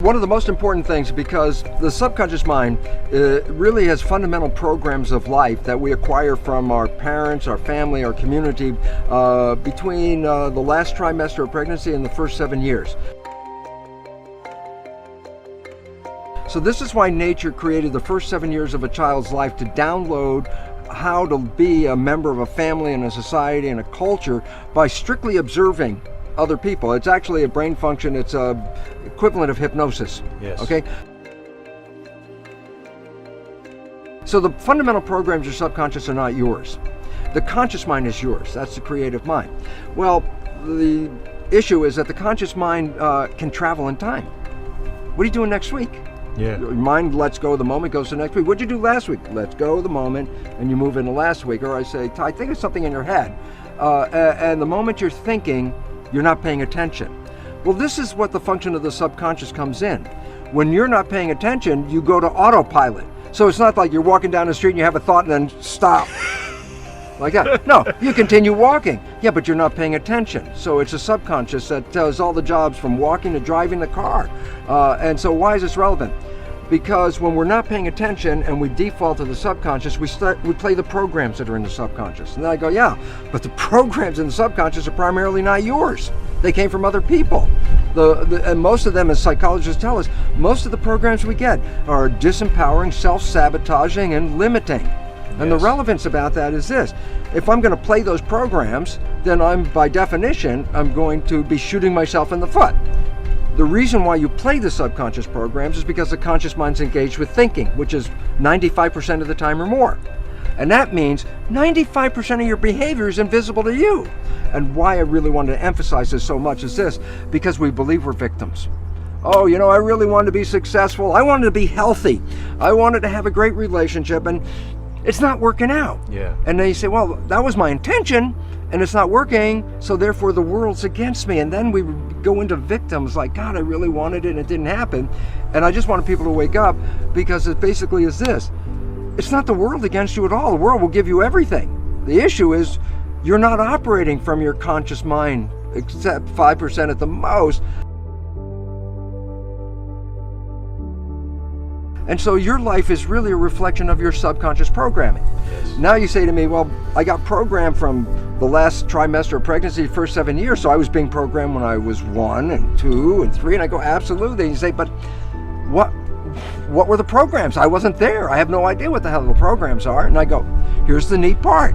One of the most important things, because the subconscious mind really has fundamental programs of life that we acquire from our parents, our family, our community between the last trimester of pregnancy and the first 7 years. So this is why nature created the first 7 years of a child's life to download how to be a member of a family and a society and a culture by strictly observing other people. It's actually a brain function. It's a equivalent of hypnosis. Yes. Okay. So the fundamental programs of your subconscious are not yours. The conscious mind is yours. That's the creative mind. Well, the issue is that the conscious mind can travel in time. What are you doing next week? Yeah. Your mind lets go of the moment, goes to next week. What'd you do last week? Let's go of the moment, and you move into last week. Or I say, Ty, think of something in your head. And the moment you're thinking, you're not paying attention. Well, this is what the function of the subconscious comes in. When you're not paying attention, you go to autopilot. So it's not like you're walking down the street and you have a thought and then stop. Like that. No, you continue walking. Yeah, but you're not paying attention. So it's a subconscious that does all the jobs from walking to driving the car. And so why is this relevant? Because when we're not paying attention and we default to the subconscious, we play the programs that are in the subconscious. And then I go, yeah, but the programs in the subconscious are primarily not yours. They came from other people. And most of them, as psychologists tell us, most of the programs we get are disempowering, self-sabotaging, and limiting. And the relevance about that is this: if I'm going to play those programs, then by definition, I'm going to be shooting myself in the foot. The reason why you play the subconscious programs is because the conscious mind's engaged with thinking, which is 95% of the time or more. And that means 95% of your behavior is invisible to you. And why I really wanted to emphasize this so much is this: because we believe we're victims. Oh, I really wanted to be successful. I wanted to be healthy. I wanted to have a great relationship, and it's not working out. Yeah. And then you say, well, that was my intention, and it's not working, so therefore the world's against me. And then we go into victims like, God, I really wanted it and it didn't happen. And I just wanted people to wake up, because it basically is this: it's not the world against you at all. The world will give you everything. The issue is you're not operating from your conscious mind, except 5% at the most. And so your life is really a reflection of your subconscious programming. Yes. Now you say to me, well, I got programmed from the last trimester of pregnancy, first 7 years, so I was being programmed when I was 1 and 2 and 3, and I go, absolutely. And you say, but what were the programs? I wasn't there. I have no idea what the hell the programs are. And I go, here's the neat part.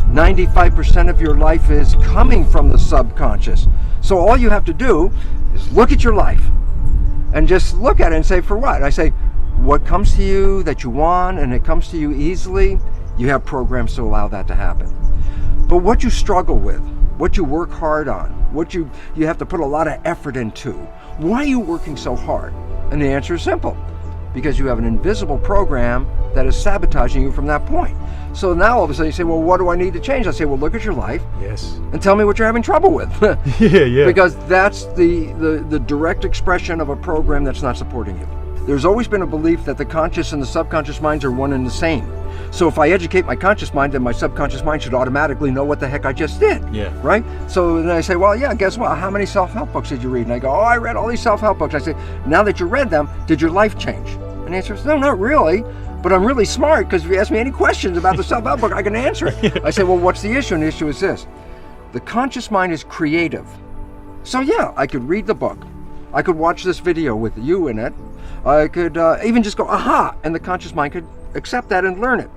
95% of your life is coming from the subconscious. So all you have to do is look at your life and just look at it and say, for what? I say, what comes to you that you want and it comes to you easily, you have programs to allow that to happen. But what you struggle with, what you work hard on, what you have to put a lot of effort into, why are you working so hard? And the answer is simple: because you have an invisible program that is sabotaging you from that point. So now all of a sudden you say, well, what do I need to change? I say, well, look at your life. Yes. And tell me what you're having trouble with. Yeah. Because that's the direct expression of a program that's not supporting you. There's always been a belief that the conscious and the subconscious minds are one and the same. So if I educate my conscious mind, then my subconscious mind should automatically know what the heck I just did. Yeah. Right? So then I say, well, yeah, guess what? How many self-help books did you read? And I go, oh, I read all these self-help books. I say, now that you read them, did your life change? And the answer is, no, not really. But I'm really smart, because if you ask me any questions about the self-help book, I can answer it. I say, well, what's the issue? And the issue is this: the conscious mind is creative. So yeah, I could read the book. I could watch this video with you in it. I could even just go, aha, and the conscious mind could accept that and learn it.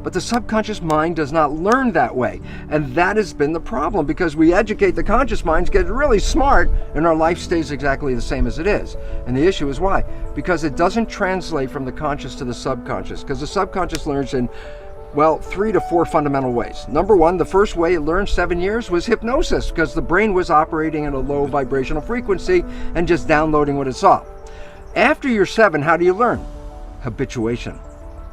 But the subconscious mind does not learn that way. And that has been the problem, because we educate the conscious minds, get really smart, and our life stays exactly the same as it is. And the issue is why? Because it doesn't translate from the conscious to the subconscious, because the subconscious learns in, well, 3 to 4 fundamental ways. Number one, the first way it learned 7 years was hypnosis, because the brain was operating at a low vibrational frequency and just downloading what it saw. After you're 7, how do you learn? Habituation.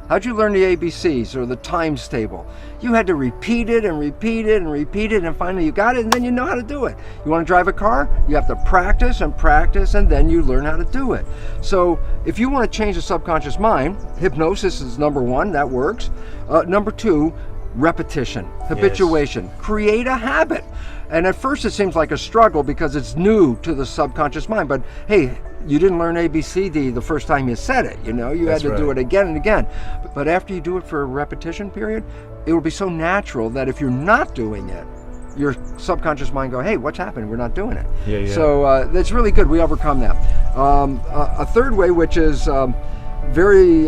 How'd you learn the ABCs or the times table? You had to repeat it and repeat it and repeat it, and finally you got it, and then you know how to do it. You want to drive a car? You have to practice and practice, and then you learn how to do it. So if you want to change the subconscious mind, hypnosis is number 1, that works. Number 2, repetition, habituation. Yes. Create a habit. And at first it seems like a struggle because it's new to the subconscious mind, but hey, you didn't learn ABCD the first time you said it, you had to do it again and again. But after you do it for a repetition period, it will be so natural that if you're not doing it, your subconscious mind go, hey, what's happened? We're not doing it. Yeah. So that's really good. We overcome that. A third way, which is very,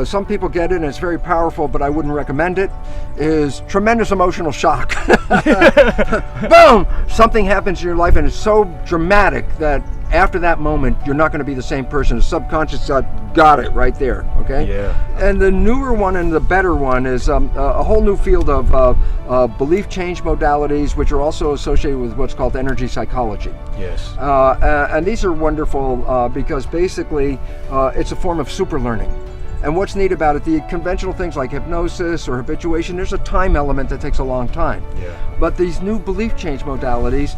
some people get it and it's very powerful, but I wouldn't recommend it, is tremendous emotional shock. Boom! Something happens in your life and it's so dramatic that after that moment, you're not going to be the same person. The subconscious got it right there, okay? Yeah. And the newer one and the better one is a whole new field of belief change modalities, which are also associated with what's called energy psychology. Yes. And these are wonderful because basically it's a form of super learning. And what's neat about it, the conventional things like hypnosis or habituation, there's a time element that takes a long time. Yeah. But these new belief change modalities,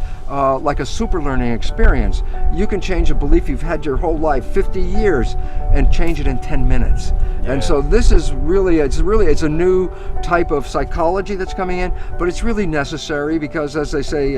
like a super learning experience, you can change a belief you've had your whole life, 50 years, and change it in 10 minutes. Yeah. And so this is really, it's a new type of psychology that's coming in, but it's really necessary because, as they say,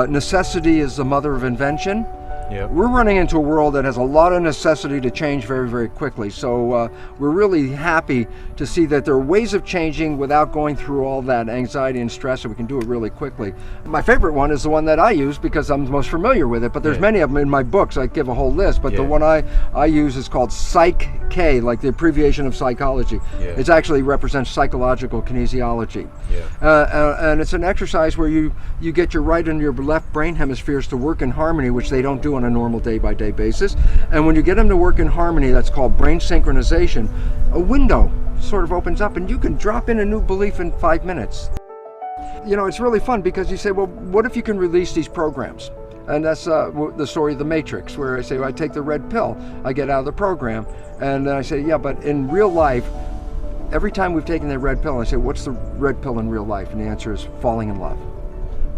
necessity is the mother of invention. Yep. We're running into a world that has a lot of necessity to change very, very quickly. So we're really happy to see that there are ways of changing without going through all that anxiety and stress, and we can do it really quickly. My favorite one is the one that I use because I'm the most familiar with it, but there's many of them in my books. I give a whole list, but the one I use is called Psych-K, like the abbreviation of psychology. Yeah. It actually represents psychological kinesiology. Yeah. And it's an exercise where you get your right and your left brain hemispheres to work in harmony, which they don't do on a normal day-by-day basis. And when you get them to work in harmony, that's called brain synchronization, a window sort of opens up and you can drop in a new belief in 5 minutes. It's really fun because you say, well, what if you can release these programs? And that's the story of the Matrix, where I say, well, I take the red pill, I get out of the program, and then I say, yeah, but in real life, every time we've taken that red pill, I say, what's the red pill in real life? And the answer is falling in love.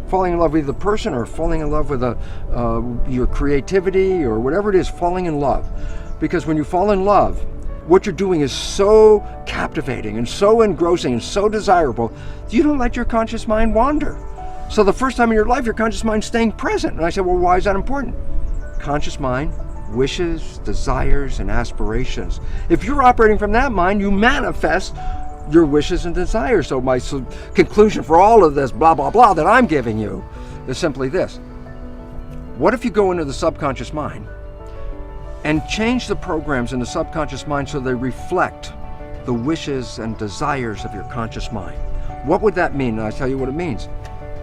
Falling in love with the person, or falling in love with your creativity, or whatever it is, falling in love. Because when you fall in love, what you're doing is so captivating and so engrossing and so desirable, you don't let your conscious mind wander. So the first time in your life, your conscious mind's staying present. And I said, well, why is that important? Conscious mind, wishes, desires, and aspirations. If you're operating from that mind, you manifest your wishes and desires. So my conclusion for all of this blah, blah, blah that I'm giving you is simply this. What if you go into the subconscious mind and change the programs in the subconscious mind so they reflect the wishes and desires of your conscious mind? What would that mean? And I tell you what it means.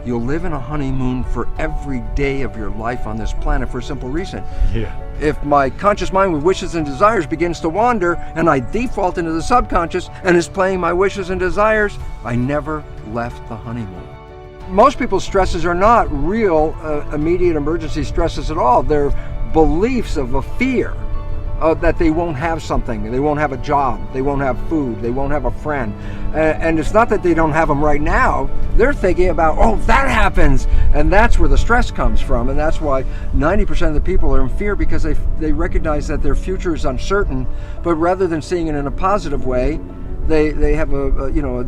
You'll live in a honeymoon for every day of your life on this planet for a simple reason. Yeah. If my conscious mind with wishes and desires begins to wander and I default into the subconscious and is playing my wishes and desires, I never left the honeymoon. Most people's stresses are not real immediate emergency stresses at all. They're beliefs of a fear that they won't have something, they won't have a job, they won't have food, they won't have a friend. And it's not that they don't have them right now. They're thinking about, oh, that happens. And that's where the stress comes from. And that's why 90% of the people are in fear, because they recognize that their future is uncertain. But rather than seeing it in a positive way, they have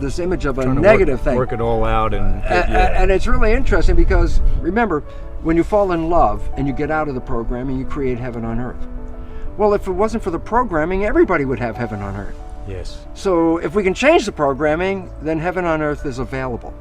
this image of a negative thing. Work it all out. And it's really interesting because, remember, when you fall in love and you get out of the programming, you create heaven on earth. Well, if it wasn't for the programming, everybody would have heaven on earth. Yes. So if we can change the programming, then heaven on earth is available.